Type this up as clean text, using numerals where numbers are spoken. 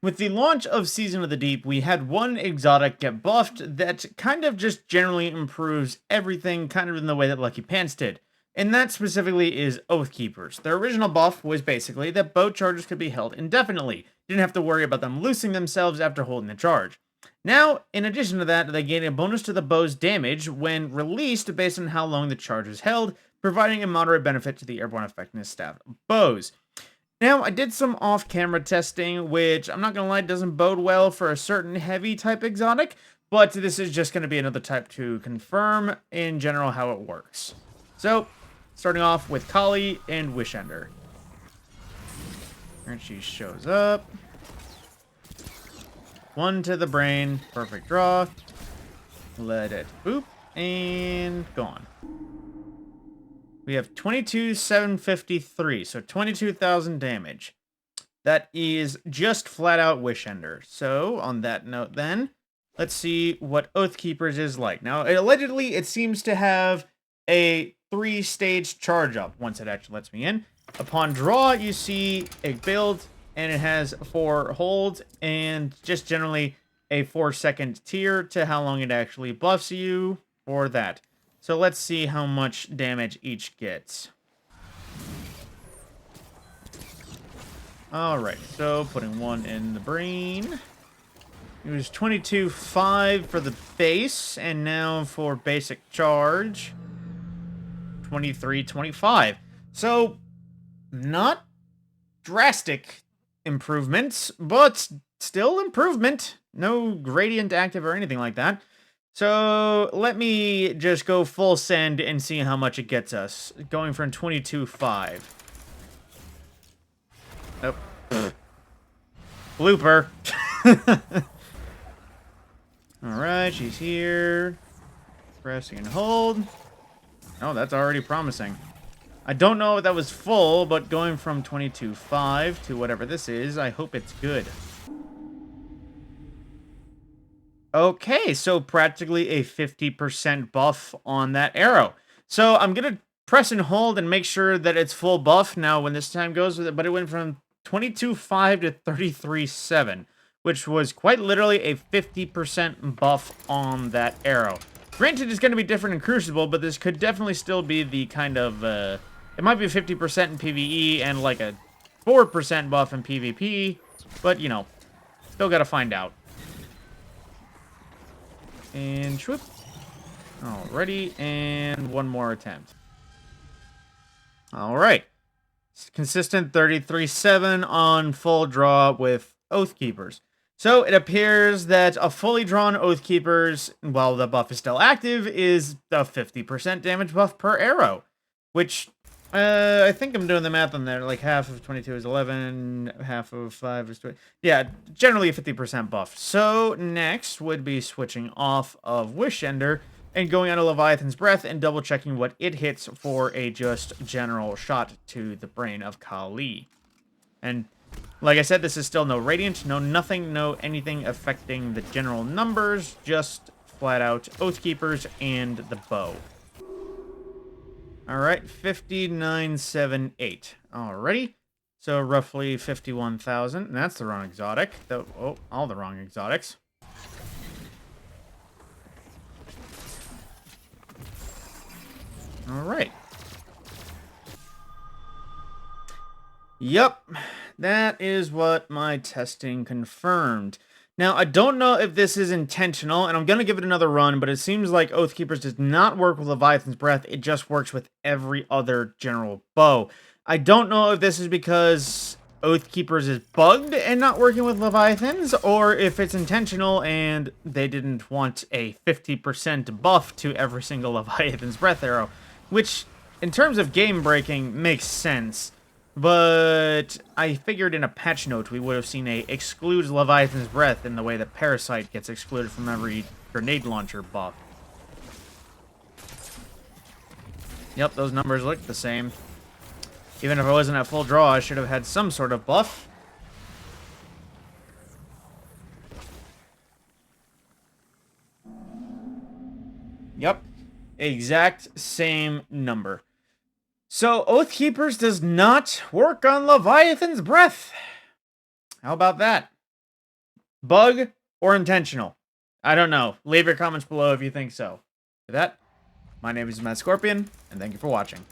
With the launch of Season of the Deep, we had one exotic get buffed that kind of just generally improves everything kind of in the way that Lucky Pants did. And that specifically is Oathkeepers. Their original buff was basically that bow charges could be held indefinitely. You didn't have to worry about them loosing themselves after holding the charge. Now, in addition to that, they gain a bonus to the bow's damage when released based on how long the charge is held, providing a moderate benefit to the airborne effectiveness stat of bows. Now, I did some off-camera testing, which I'm not gonna lie, doesn't bode well for a certain heavy type exotic, but this is just gonna be another type to confirm in general how it works. So, starting off with Kali and Wishender. And she shows up. One to the brain, perfect draw. Let it boop, and gone. We have 22,753, so 22,000 damage. That is just flat out Wishender. So, on that note then, let's see what Oathkeepers is like. Now, allegedly, it seems to have a 3-stage charge up once it actually lets me in. Upon draw, you see a build, and it has 4 holds, and just generally a 4-second tier to how long it actually buffs you for that. So let's see how much damage each gets. Alright, so putting one in the brain. It was 22.5 for the base, and now for basic charge, 23.25. So, not drastic improvements, but still improvement. No gradient active or anything like that. So, let me just go full send and see how much it gets us. Going from 22.5. Oh. Blooper. Alright, she's here. Pressing and hold. Oh, that's already promising. I don't know if that was full, but going from 22.5 to whatever this is, I hope it's good. Okay, so practically a 50% buff on that arrow. So I'm going to press and hold and make sure that it's full buff now when this time goes with it, but it went from 22.5 to 33.7, which was quite literally a 50% buff on that arrow. Granted, it's going to be different in Crucible, but this could definitely still be the kind of, it might be 50% in PvE and like a 4% buff in PvP, but, you know, still got to find out. And swoop. Alrighty, and one more attempt. Alright. Consistent 33.7 on full draw with Oathkeepers. So it appears that a fully drawn Oathkeepers, while the buff is still active, is a 50% damage buff per arrow. Which, I think I'm doing the math on there. Like half of 22 is 11, half of 5 is 20. Yeah, generally a 50% buff. So next would be switching off of Wishender and going on to Leviathan's Breath and double checking what it hits for a just general shot to the brain of Kali. And like I said, this is still no Radiant, no nothing, no anything affecting the general numbers, just flat out Oathkeepers and the bow. Alright, 5978. Alrighty. So roughly 51,000. That's the wrong exotic. Oh, all the wrong exotics. Alright. Yep. That is what my testing confirmed. Now, I don't know if this is intentional, and I'm going to give it another run, but it seems like Oathkeepers does not work with Leviathan's Breath. It just works with every other general bow. I don't know if this is because Oathkeepers is bugged and not working with Leviathans, or if it's intentional and they didn't want a 50% buff to every single Leviathan's Breath arrow, which, in terms of game breaking, makes sense. But I figured in a patch note we would have seen a excludes Leviathan's Breath in the way that Parasite gets excluded from every grenade launcher buff. Yep, those numbers look the same. Even if I wasn't at full draw, I should have had some sort of buff. Yep, exact same number. So, Oathkeepers does not work on Leviathan's Breath. How about that? Bug or intentional? I don't know. Leave your comments below if you think so. With that, my name is Matt Scorpion, and thank you for watching.